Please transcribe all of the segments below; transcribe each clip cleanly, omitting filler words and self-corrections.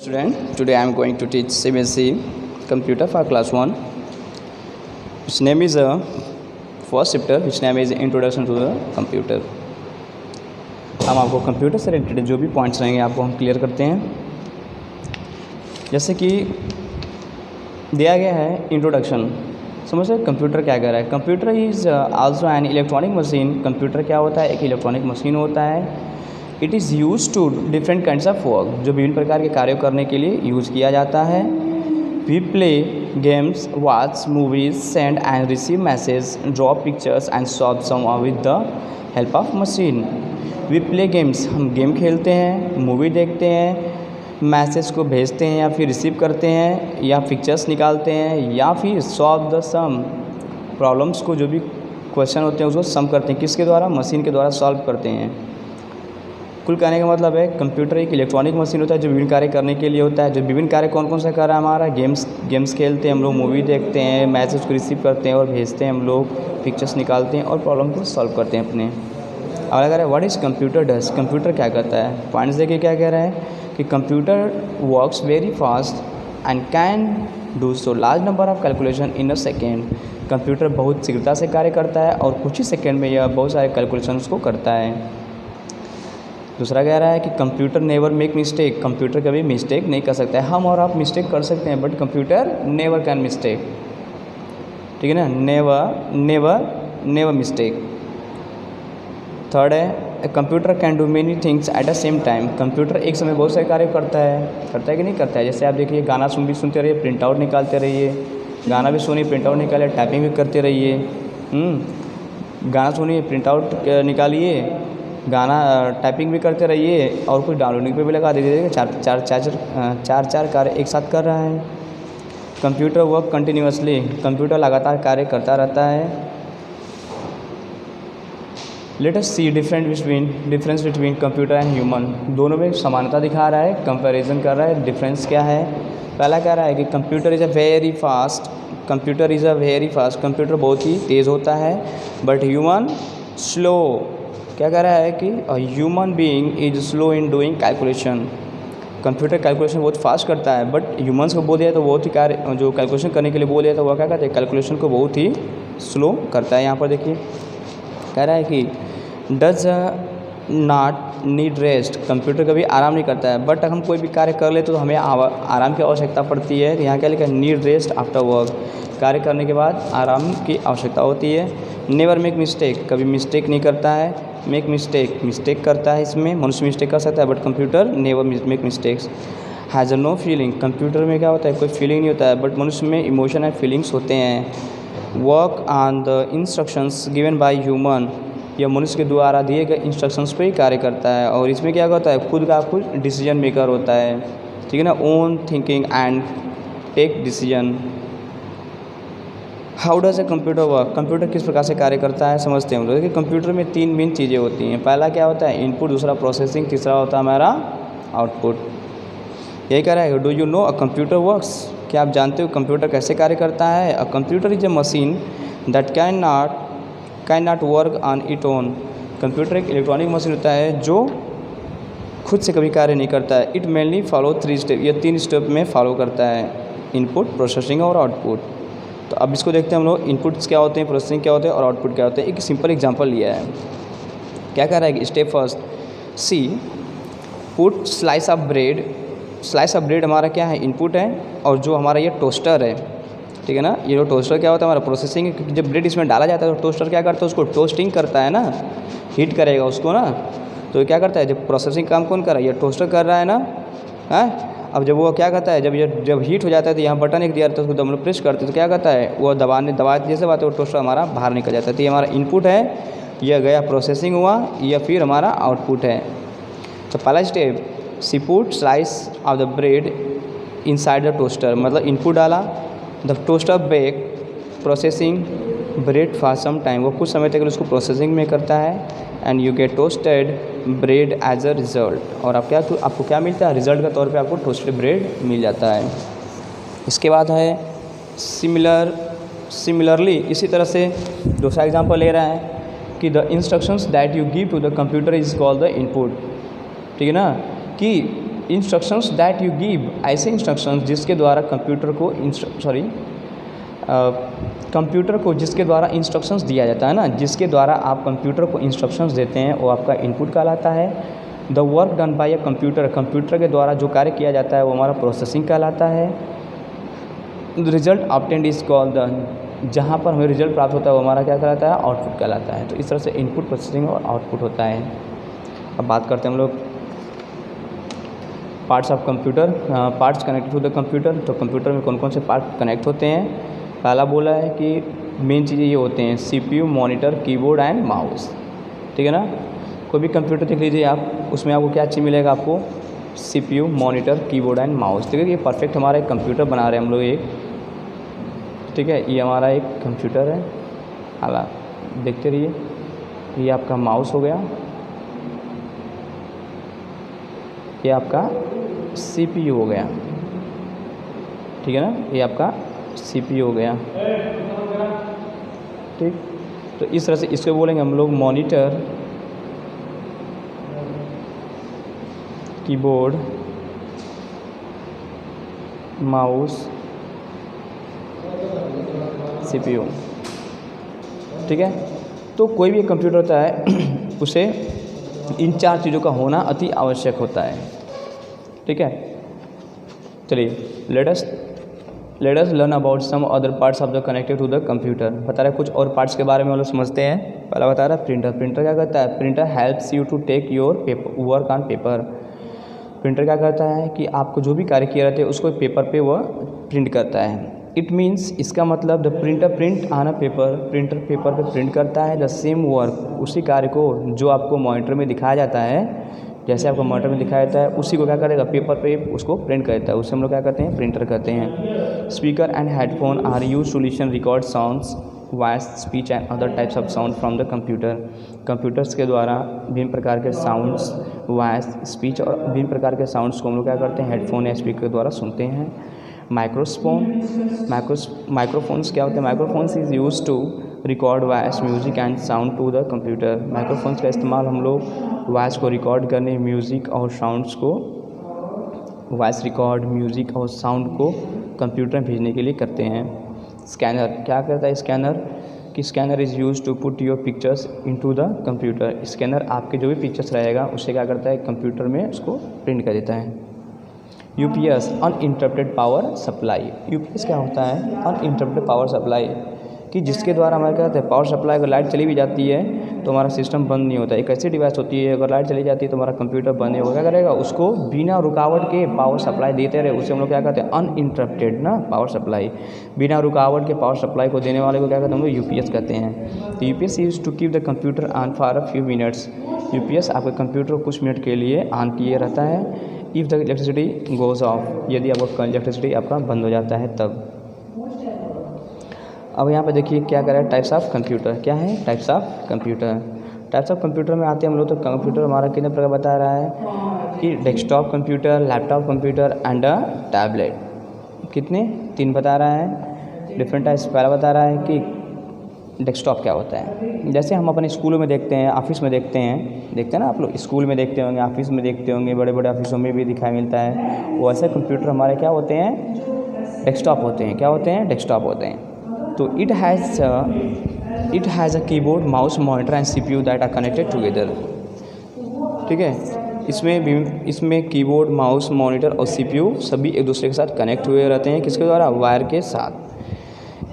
Student, today I am going to teach CBSE computer for class 1. Its name is first chapter, which name is Introduction to the Computer. हम आपको computer से related जो भी points रहेंगे आपको हम clear करते हैं। जैसे कि दिया गया है इंट्रोडक्शन, समझते हैं कंप्यूटर क्या कह रहा है। Computer is also an electronic machine. Computer क्या होता है? एक इलेक्ट्रॉनिक मशीन होता है। It is use to different kinds of work, जो विभिन्न प्रकार के कार्यों करने के लिए यूज़ किया जाता है। We play games, watch movies, send and receive message, draw pictures and solve sum with the help of machine. We play games, हम गेम खेलते हैं, मूवी देखते हैं, मैसेज को भेजते हैं या फिर रिसीव करते हैं, या पिक्चर्स निकालते हैं, या फिर सॉल्व द सम, प्रॉब्लम्स को जो भी क्वेश्चन होते हैं उसको सम करते हैं। किसके द्वारा? मशीन के द्वारा सॉल्व करते हैं। कुल कहने का मतलब है कंप्यूटर एक इलेक्ट्रॉनिक मशीन होता है जो विभिन्न कार्य करने के लिए होता है। जो विभिन्न कार्य कौन कौन सा कर रहा है हमारा? गेम्स खेलते हैं हम लोग, मूवी देखते हैं, मैसेज को रिसीव करते हैं और भेजते हैं हम लोग, पिक्चर्स निकालते हैं और प्रॉब्लम को सॉल्व करते हैं अपने। और अगर what is computer does, computer क्या करता है? पॉइंट्स देखिए क्या कह रहा है कि computer works very fast and can do so large number of calculation in a second. Computer बहुत शीघ्रता से कार्य करता है और कुछ ही सेकेंड में यह बहुत सारे कैलकुलेशंस को करता है। दूसरा कह रहा है कि computer never make mistake. Computer कभी मिस्टेक नहीं कर सकता है। हम और आप मिस्टेक कर सकते हैं but computer never can mistake, ठीक है ना? Never mistake. थर्ड है computer can do many things at the same time. Computer एक समय बहुत सारे कार्य करता है कि नहीं करता है? जैसे आप देखिए, गाना सुनते रहिए, प्रिंट आउट निकालते रहिए, गाना भी सुनिए, प्रिंट आउट निकालिए, टाइपिंग भी करते रहिए। गाना सुनिए, प्रिंट आउट निकालिए, गाना टाइपिंग भी करते रहिए और कुछ डाउनलोडिंग पे भी लगा दीजिए। चार कार्य एक साथ कर रहा है। कंप्यूटर वर्क कंटिन्यूअसली, कंप्यूटर लगातार कार्य करता रहता है। Let us see difference between computer and human. दोनों में समानता दिखा रहा है, कंपैरिजन कर रहा है। डिफरेंस क्या है? पहला कह रहा है कि computer is a very fast, computer बहुत ही तेज़ होता है, बट ह्यूमन स्लो। क्या कह रहा है कि human being is slow in doing calculation. Computer calculation बहुत फास्ट करता है बट ह्यूमंस को बोल दिया तो बहुत ही कार्य जो कैलकुलेशन करने के लिए बोल दिया तो वह क्या कहते हैं? कैलकुलेशन को बहुत ही स्लो करता है। यहाँ पर देखिए कह रहा है कि does not need rest. Computer कभी आराम नहीं करता है बट हम कोई भी कार्य कर ले तो हमें आराम की आवश्यकता पड़ती है। यहाँ क्या लिखा है? Need rest after work. कार्य करने के बाद आराम की आवश्यकता होती है। नेवर मेक मिस्टेक, कभी मिस्टेक नहीं करता है। मेक मिस्टेक करता है, इसमें मनुष्य मिस्टेक कर सकता है but computer never make mistakes. Has a no feeling, computer में क्या होता है? कोई फीलिंग नहीं होता है बट मनुष्य में इमोशन एंड फीलिंग्स होते हैं। Work on the instructions given by human, यह मनुष्य के द्वारा दिए गए इंस्ट्रक्शंस पे ही कार्य करता है। और इसमें क्या होता है? खुद डिसीजन मेकर होता है, ठीक है ना? Own thinking and take decision. How does a computer work, computer किस प्रकार से कार्य करता है समझते हैं हम लोग। देखिए कंप्यूटर में तीन मेन चीज़ें होती हैं। पहला क्या होता है? इनपुट, दूसरा प्रोसेसिंग, तीसरा होता है हमारा आउटपुट। यही कह रहा है do you know a computer works, क्या आप जानते हो कंप्यूटर कैसे कार्य करता है? A computer is a machine that can not work on it own. Computer एक इलेक्ट्रॉनिक मशीन होता है जो खुद से कभी कार्य नहीं करता है। इट मेनली फॉलो 3 स्टेप, यह 3 स्टेप में फॉलो करता है, इनपुट, प्रोसेसिंग और आउटपुट। तो अब इसको देखते हैं हम लोग, इनपुट्स क्या होते हैं, प्रोसेसिंग क्या होते हैं और आउटपुट क्या होते हैं। एक सिंपल एग्जांपल लिया है। क्या कह रहा है कि step first, see put slice of bread. Slice of bread हमारा क्या है? इनपुट है। और जो हमारा ये टोस्टर है, ठीक है ना? ये जो टोस्टर क्या होता है? हमारा प्रोसेसिंग है, क्योंकि जब ब्रेड इसमें डाला जाता है तो टोस्टर क्या करता है? उसको टोस्टिंग करता है ना, हीट करेगा उसको ना। तो क्या करता है? जब प्रोसेसिंग काम कौन कर रहा है? ये टोस्टर कर रहा है ना, है। अब जब वो क्या करता है? जब हीट हो जाता है तो यहाँ बटन एक दिया रहता है, उसको हम लोग प्रेस करते हैं तो क्या करता है? वो दबा जैसे बात है वो टोस्टर हमारा बाहर निकल जाता है। तो ये हमारा इनपुट है, यह गया प्रोसेसिंग हुआ, या फिर हमारा आउटपुट है। तो पहला step, see put slice of the bread inside the toaster, मतलब इनपुट डाला, the toaster bake, processing bread for some time, वो कुछ समय तक उसको प्रोसेसिंग में करता है। And you get toasted bread as a result, और आपको क्या मिलता है? रिज़ल्ट का तौर पे आपको टोस्टेड ब्रेड मिल जाता है। इसके बाद है सिमिलरली, इसी तरह से दूसरा एग्जांपल ले रहा है कि the instructions that you give to the computer is called the input, ठीक है ना? कि इंस्ट्रक्शंस दैट यू गिव, ऐसे इंस्ट्रक्शंस जिसके द्वारा कंप्यूटर को जिसके द्वारा इंस्ट्रक्शंस दिया जाता है ना, जिसके द्वारा आप कंप्यूटर को इंस्ट्रक्शंस देते हैं वो आपका इनपुट कहलाता है। The work done by a computer, computer के द्वारा जो कार्य किया जाता है वो हमारा प्रोसेसिंग कहलाता है। Result obtained is called the, जहाँ पर हमें रिजल्ट प्राप्त होता है वो हमारा क्या कहलाता है, आउटपुट कहलाता है। तो इस तरह से इनपुट, प्रोसेसिंग और आउटपुट होता है। अब बात करते हैं हम लोग parts of computer, parts connected to the computer. तो कंप्यूटर में कौन कौन से पार्ट कनेक्ट होते हैं। पहला बोला है कि मेन चीज़ें ये होते हैं CPU, monitor, keyboard and mouse. ठीक है ना, कोई भी कंप्यूटर देख लीजिए आप, उसमें आपको क्या चीज़ मिलेगा, आपको CPU, monitor, keyboard and mouse. ठीक है, ये परफेक्ट हमारा एक कंप्यूटर बना रहे हैं हम लोग एक। ठीक है, ये हमारा एक कंप्यूटर है, हाला देखते रहिए। ये आपका माउस हो गया, ये आपका CPU हो गया। ठीक है ना, ये आपका CPU हो गया। ठीक, तो इस तरह से इसको बोलेंगे हम लोग मॉनिटर, कीबोर्ड, माउस, CPU। ठीक है, तो कोई भी कंप्यूटर होता है उसे इन चार चीज़ों का होना अति आवश्यक होता है। ठीक है, चलिए let us learn about some other parts of the connected to the computer. बता रहा है कुछ और पार्ट्स के बारे में हम लोग समझते हैं। पहला बता रहा है प्रिंटर। प्रिंटर क्या करता है, printer helps you to take your paper work on paper. Printer क्या करता है कि आपको जो भी कार्य किया रहता है उसको पेपर पे वह प्रिंट करता है। इट मीन्स, इसका मतलब the printer print on a paper, printer paper पे प्रिंट करता है द सेम वर्क, उसी कार्य को जो आपको मॉनिटर में दिखाया जाता है, जैसे आपको मॉनिटर में दिखाया जाता है उसी को क्या करेगा, पेपर पे उसको प्रिंट कर देता है। उससे हम लोग क्या करते हैं, प्रिंटर करते हैं। Speaker and headphone are use to listen record sounds, voice, speech and other types of sound from the computer. Computers के द्वारा विभिन्न प्रकार के साउंड्स, वॉइस, स्पीच और विभिन्न प्रकार के साउंड्स को हम लोग क्या करते हैं, हेडफोन या स्पीकर के द्वारा सुनते हैं। माइक्रोफोन्स क्या होते हैं, microphones is use to record voice, music and sound to the computer. Microphones का इस्तेमाल हम लोग वॉइस को रिकॉर्ड करने, म्यूज़िक और साउंड्स को, वॉइस रिकॉर्ड, म्यूज़िक और साउंड को कंप्यूटर में भेजने के लिए करते हैं। स्कैनर क्या करता है, स्कैनर कि scanner is use to put your pictures into the computer. Scanner आपके जो भी पिक्चर्स रहेगा उससे क्या करता है, कंप्यूटर में उसको प्रिंट कर देता है। UPS uninterrupted power supply. UPS क्या होता है, अनइंटरप्टेड पावर सप्लाई, कि जिसके द्वारा हमारे क्या होता है, पावर सप्लाई अगर लाइट चली भी जाती है तो हमारा सिस्टम बंद नहीं होता। एक ऐसी डिवाइस होती है अगर लाइट चली जाती है तो हमारा कंप्यूटर बंद नहीं होगा। क्या करेगा, उसको बिना रुकावट के पावर सप्लाई देते रहे, उससे हम लोग क्या कहते हैं, अनइंटरप्टेड ना पावर सप्लाई। बिना रुकावट के पावर सप्लाई को देने वाले को क्या कहते हैं, हम लोग UPS कहते हैं। तो UPS use to keep the computer on for a few minutes. UPS आपके कंप्यूटर को कुछ मिनट के लिए ऑन किए रहता है। If the electricity goes off, यदि आपका इलेक्ट्रिसिटी आपका बंद हो जाता है तब। अब यहाँ पे देखिए क्या कर रहा है, टाइप्स ऑफ कंप्यूटर। क्या है, types of computer. Types of computer में आते हैं हम लोग, तो कंप्यूटर हमारा कितने प्रकार बता रहा है कि desktop computer, laptop computer and a tablet. कितने, 3 बता रहा है डिफरेंट टाइप्स। पहला बता रहा है कि डेस्कटॉप क्या होता है, जैसे हम अपने स्कूलों में देखते हैं, ऑफिस में देखते हैं ना, आप लोग स्कूल में देखते होंगे, ऑफिस में देखते होंगे, बड़े बड़े ऑफिसों में भी दिखाई मिलता है। वो ऐसे कंप्यूटर हमारे क्या होते हैं, डेस्कटॉप होते हैं। क्या होते हैं, डेस्कटॉप होते हैं। तो it has a keyboard, mouse, monitor and CPU that are connected together. ठीक है, इसमें कीबोर्ड, माउस, मॉनिटर और CPU सभी एक दूसरे के साथ कनेक्ट हुए रहते हैं। किसके द्वारा, वायर के साथ।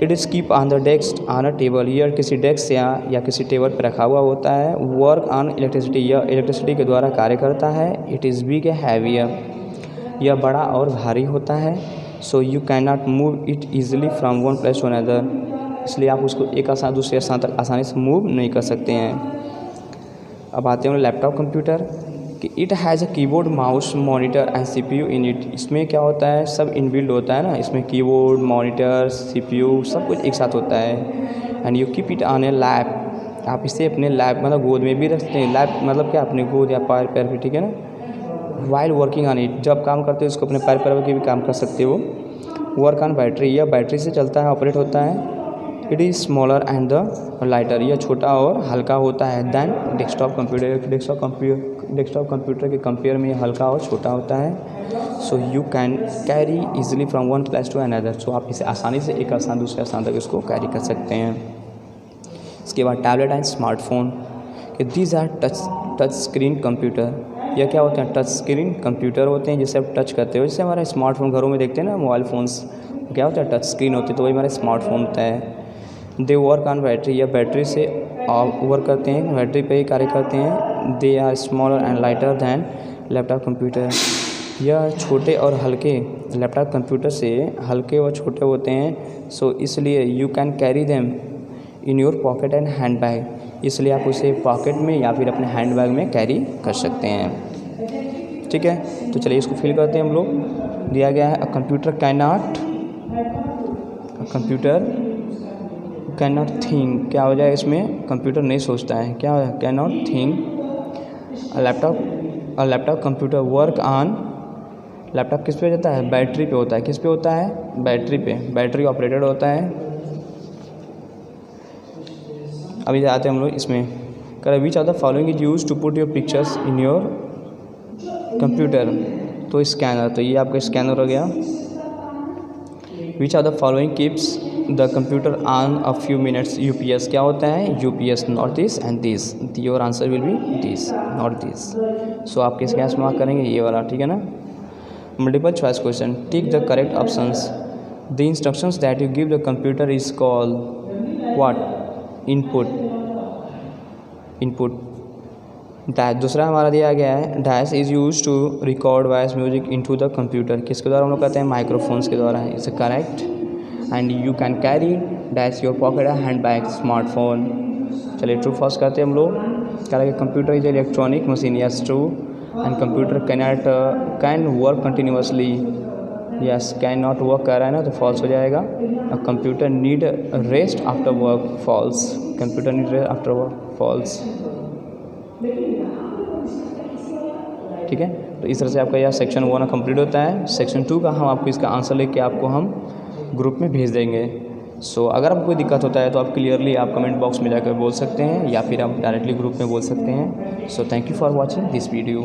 It is keep on the desk on a table, यह किसी डेस्क या किसी टेबल पर रखा हुआ होता है। वर्क ऑन इलेक्ट्रिसिटी, यह इलेक्ट्रिसिटी के द्वारा कार्य करता है। इट इज़ बिग हैवियर, यह बड़ा और भारी होता है। So you can not move it easily from one place to another, इसलिए आप उसको एक स्थान दूसरे स्थान तक आसानी से मूव नहीं कर सकते हैं। अब आते हैं लैपटॉप कंप्यूटर कि it has a keyboard, mouse, monitor and CPU in it. इसमें क्या होता है, सब इनबिल्ड होता है ना, इसमें कीबोर्ड, मॉनिटर, CPU सब कुछ एक साथ होता है। And you keep it on A lap, आप इसे अपने लैप मतलब गोद में भी रखते हैं। लैप मतलब क्या, अपने गोद या पैर पे, ठीक है ना। वाइल वर्किंग ऑन इट, जब काम करते हो उसको अपने पैर के भी काम कर सकते हो। वर्क ऑन बैटरी, यह बैटरी से चलता है, ऑपरेट होता है। It is smaller and the lighter, यह छोटा और हल्का होता है then desktop computer. Desktop desktop computer के कंपेयर में हल्का और छोटा होता है। So you can carry easily from one place to another. So आप इसे आसानी से एक स्थान दूसरे स्थान तक इसको कैरी कर सकते हैं। इसके बाद टैबलेट एंड स्मार्टफोन कि these are touch screen computer. यह क्या होते हैं? टच स्क्रीन कंप्यूटर होते हैं जिसे आप टच करते हो। जैसे हमारा स्मार्टफोन घरों में देखते हैं ना, मोबाइल फ़ोन्स क्या होता है? टच स्क्रीन होती है, तो वही हमारा स्मार्टफोन होता है। दे वर्क ऑन बैटरी, या बैटरी से वर्क करते हैं, बैटरी पे ही कार्य करते हैं। They are smaller and lighter than laptop computer. यह छोटे और हल्के लैपटॉप कंप्यूटर से हल्के और छोटे होते हैं। सो इसलिए you can carry them in your pocket and hand bag, इसलिए आप उसे पॉकेट में या फिर अपने हैंड बैग में कैरी कर सकते हैं। ठीक है, तो चलिए इसको फिल करते हैं हम लोग। दिया गया है a computer can not think. क्या हो जाए इसमें? कंप्यूटर नहीं सोचता है। क्या हो? Can not think. A laptop computer work on. Laptop किस पे हो जाता है? बैटरी पे होता है। किस पे होता है? बैटरी पे, बैटरी ऑपरेटेड होता है। अभी आते हैं हम लोग इसमें। कर which are the following is use to put your pictures in your computer. तो स्कैनर, तो ये आपका स्कैनर हो गया। Which are the following keeps the computer on a few minutes. UPS क्या होता है? UPS, not this and this. Your answer will be this, not this. So आप किस गैस मार्क करेंगे? ये वाला, ठीक है ना। Multiple choice question, tick the correct options. The instructions that you give the computer is called what? Input. दूसरा हमारा दिया गया है dash is use to record voice music into the computer. किसके द्वारा हम लोग कहते हैं? माइक्रोफोन्स के द्वारा। Is correct. And you can carry dash your pocket hand bag smartphone. चलिए ट्रू फर्स्ट करते हैं हम लोग। करेंगे computer is electronic machine, yes true. And computer can work continuously, yes. Can not work कर रहा है ना, तो फॉल्स हो जाएगा। Computer need rest after work, false. Computer need rest after work, false. ठीक है, तो इस तरह से आपका यह सेक्शन 1 कंप्लीट होता है। सेक्शन 2 का हम आपको इसका आंसर लेके आपको हम ग्रुप में भेज देंगे। सो अगर आपको कोई दिक्कत होता है तो आप क्लियरली आप कमेंट बॉक्स में जाकर बोल सकते हैं, या फिर आप डायरेक्टली ग्रुप में बोल सकते हैं। So thank you for watching this video.